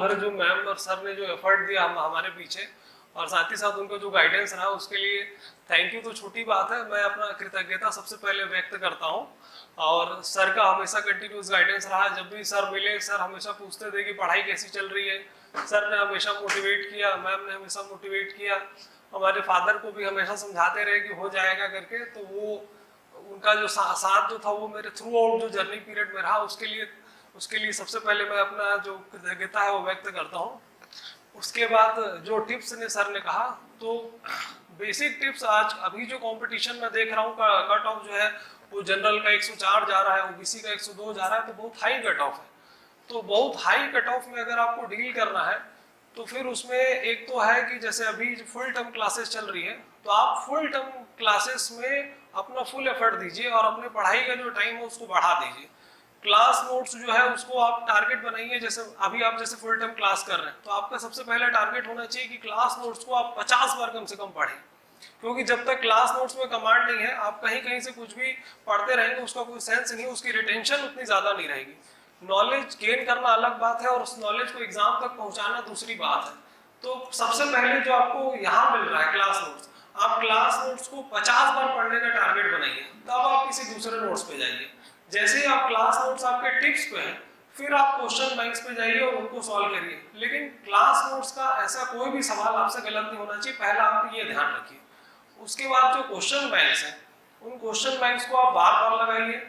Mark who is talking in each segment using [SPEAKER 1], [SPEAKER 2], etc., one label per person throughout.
[SPEAKER 1] भर जो मैम और सर ने जो एफर्ट दिया हमारे पीछे, और साथ ही साथ उनका जो गाइडेंस रहा, उसके लिए थैंक यू तो छोटी बात है, मैं अपना कृतज्ञता सबसे पहले व्यक्त करता हूँ। और सर का हमेशा कंटिन्यूस गाइडेंस रहा, जब भी सर मिले सर हमेशा पूछते थे कि पढ़ाई कैसी चल रही है। सर ने हमेशा मोटिवेट किया, मैम ने हमेशा मोटिवेट किया, हमारे फादर को भी हमेशा समझाते रहे कि हो जाएगा करके। तो वो उनका जो साथ जो था वो मेरे थ्रू आउट जो जर्नी पीरियड में रहा, उसके लिए सबसे पहले मैं अपना जो कृतज्ञता है वो व्यक्त करता हूँ। उसके बाद जो टिप्स ने सर ने कहा, तो बेसिक टिप्स आज अभी जो कंपटीशन में देख रहा हूँ कट ऑफ जो है वो जनरल का 104 जा रहा है, ओबीसी का 102 जा रहा है, तो बहुत हाई कट ऑफ है। तो बहुत हाई कट ऑफ में अगर आपको डील करना है तो फिर उसमें एक तो है कि जैसे अभी फुल टर्म क्लासेस चल रही है, तो आप फुल टर्म क्लासेस में अपना फुल एफर्ट दीजिए और अपने पढ़ाई का जो टाइम है उसको बढ़ा दीजिए। क्लास नोट्स जो है उसको आप टारगेट बनाइए, जैसे अभी आप जैसे फुल टाइम क्लास कर रहे हैं तो आपका सबसे पहला टारगेट होना चाहिए कि क्लास नोट्स को आप 50 बार कम से कम पढ़ें। क्योंकि जब तक क्लास नोट्स में कमांड नहीं है, आप कहीं कहीं से कुछ भी पढ़ते रहेंगे, उसका कोई सेंस नहीं, उसकी रिटेंशन उतनी ज्यादा नहीं रहेगी। नॉलेज गेन करना अलग बात है और उस नॉलेज को एग्जाम तक पहुंचाना दूसरी बात है। तो सबसे पहले जो आपको यहाँ मिल रहा है क्लास नोट्स, आप क्लास नोट्स को 50 बार पढ़ने का टारगेट बनाइए, तब आप किसी दूसरे नोट्स पे जाइए। जैसे ही आप क्लास नोट्स आपके टिप्स पे हैं, फिर आप क्वेश्चन बैंक्स पे जाइए और उनको सॉल्व करिए। लेकिन क्लास नोट्स का ऐसा कोई भी सवाल आपसे गलत नहीं होना चाहिए, पहला आप ये ध्यान रखिए। उसके बाद जो क्वेश्चन बैंक्स हैं, उन क्वेश्चन बैंक्स को आप बार बार लगाइए।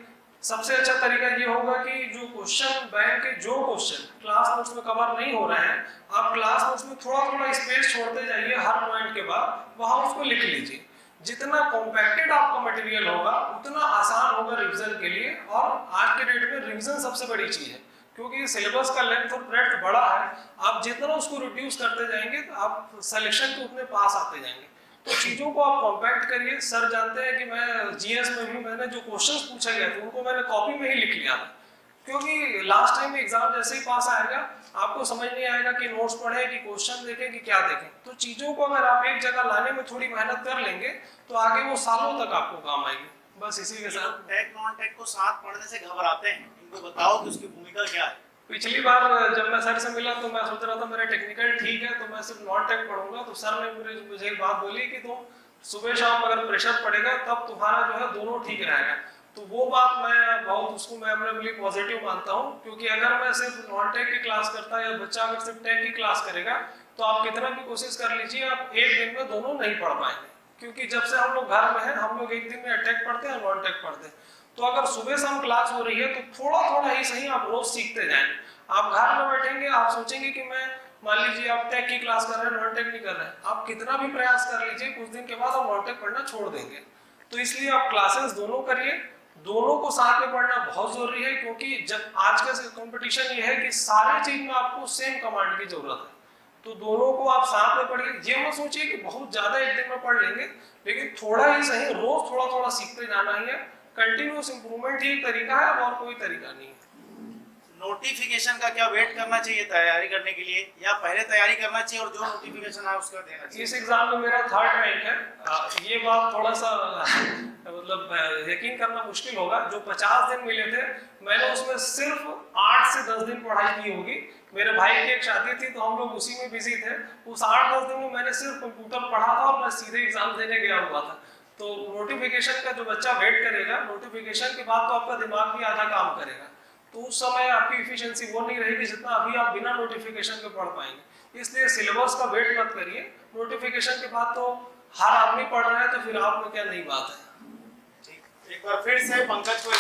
[SPEAKER 1] सबसे अच्छा तरीका ये होगा कि जो क्वेश्चन बैंक के जो क्वेश्चन क्लास नोट्स में कवर नहीं हो रहे हैं, आप क्लास नोट्स में थोड़ा थोड़ा स्पेस छोड़ते जाइए हर पॉइंट के बाद, वहां उसको लिख लीजिए। जितना कॉम्पैक्टेड आपका मटेरियल होगा उतना आसान होगा रिवीजन के लिए। और आज के डेट में रिवीजन सबसे बड़ी चीज है, क्योंकि सिलेबस का लेंथ और ब्रेड्थ बड़ा है। आप जितना उसको रिड्यूस करते जाएंगे तो आप सिलेक्शन के उतने पास आते जाएंगे। तो चीजों को आप कॉम्पैक्ट करिए। सर जानते हैं कि मैं जीएस में भी मैंने जो क्वेश्चंस पूछे गए थे उनको मैंने कॉपी में ही लिख लिया था, क्योंकि लास्ट टाइम एग्जाम जैसे ही पास आएगा आपको समझ नहीं आएगा कि नोट्स पढ़े कि क्वेश्चन देखें कि क्या देखें। तो चीजों को अगर आप एक जगह लाने में थोड़ी मेहनत कर लेंगे तो आगे वो सालों तक आपको काम आएगी। बस इसी के साथ
[SPEAKER 2] टेक नॉन टेक को साथ पढ़ने से घबराते हैं, इनको बताओ कि उसकी भूमिका क्या है।
[SPEAKER 1] पिछली बार जब मैं सर से मिला तो मैं सोच रहा था मेरा टेक्निकल ठीक है तो मैं सिर्फ नॉन टेक पढ़ूंगा, तो सर ने मुझे एक बात बोली कि तुम सुबह शाम अगर प्रेशर पड़ेगा तब तुम्हारा जो है दोनों ठीक रहेगा। तो वो बात मैं बहुत उसको मैं अपने लिए पॉजिटिव मानता हूँ, क्योंकि अगर मैं सिर्फ नॉन टेक की क्लास करता या बच्चा अगर सिर्फ टेक की क्लास करेगा तो आप कितना भी कोशिश कर लीजिए आप एक दिन में दोनों नहीं पढ़ पाएंगे। क्योंकि जब से हम लोग घर में हैं हम लोग एक दिन में टेक पढ़ते हैं नॉन टेक पढ़ते हैं। तो अगर सुबह शाम क्लास हो रही है तो थोड़ा थोड़ा ही सही आप रोज सीखते जाएंगे। आप घर में बैठेंगे आप सोचेंगे कि मैं मान लीजिए आप टेक की क्लास कर रहे हैं नॉन टेक नहीं कर रहे हैं, आप कितना भी प्रयास कर लीजिए कुछ दिन के बाद आप नॉन टेक पढ़ना छोड़ देंगे। तो इसलिए आप क्लासेस दोनों करिए, दोनों को साथ में पढ़ना बहुत जरूरी है। क्योंकि जब आज का कंपटीशन ये है कि सारे चीज में आपको सेम कमांड की जरूरत है, तो दोनों को आप साथ में पढ़िए। ये मत सोचिए कि बहुत ज्यादा एक दिन में पढ़ लेंगे, लेकिन थोड़ा ही सही रोज थोड़ा थोड़ा सीखते जाना ही है। कंटिन्यूस इंप्रूवमेंट ही एक तरीका है और कोई तरीका नहीं है।
[SPEAKER 2] नोटिफिकेशन का क्या वेट करना चाहिए तैयारी करने के लिए, या पहले तैयारी करना चाहिए और जो नोटिफिकेशन है उसका देना चाहिए?
[SPEAKER 1] इस एग्जाम में मेरा 3rd रैंक है। ये बात थोड़ा सा मतलब यकीन करना मुश्किल होगा। जो 50 दिन मिले थे मैंने उसमें सिर्फ 8 से 10 दिन पढ़ाई की होगी। मेरे भाई की एक शादी थी तो हम लोग उसी में बिजी थे। उस 8-10 दिन में मैंने सिर्फ कंप्यूटर पढ़ा था और मैं सीधे एग्जाम देने गया हुआ था। तो नोटिफिकेशन का जो बच्चा वेट करेगा, नोटिफिकेशन के बाद तो आपका दिमाग भी आधा काम करेगा, तो उस समय आपकी एफिशिएंसी वो नहीं रहेगी जितना अभी आप बिना नोटिफिकेशन के पढ़ पाएंगे। इसलिए सिलेबस का वेट मत करिए। नोटिफिकेशन के बाद तो हर आदमी पढ़ रहा है, तो फिर आप में क्या नई बात है।
[SPEAKER 2] एक बार फिर से पंकज को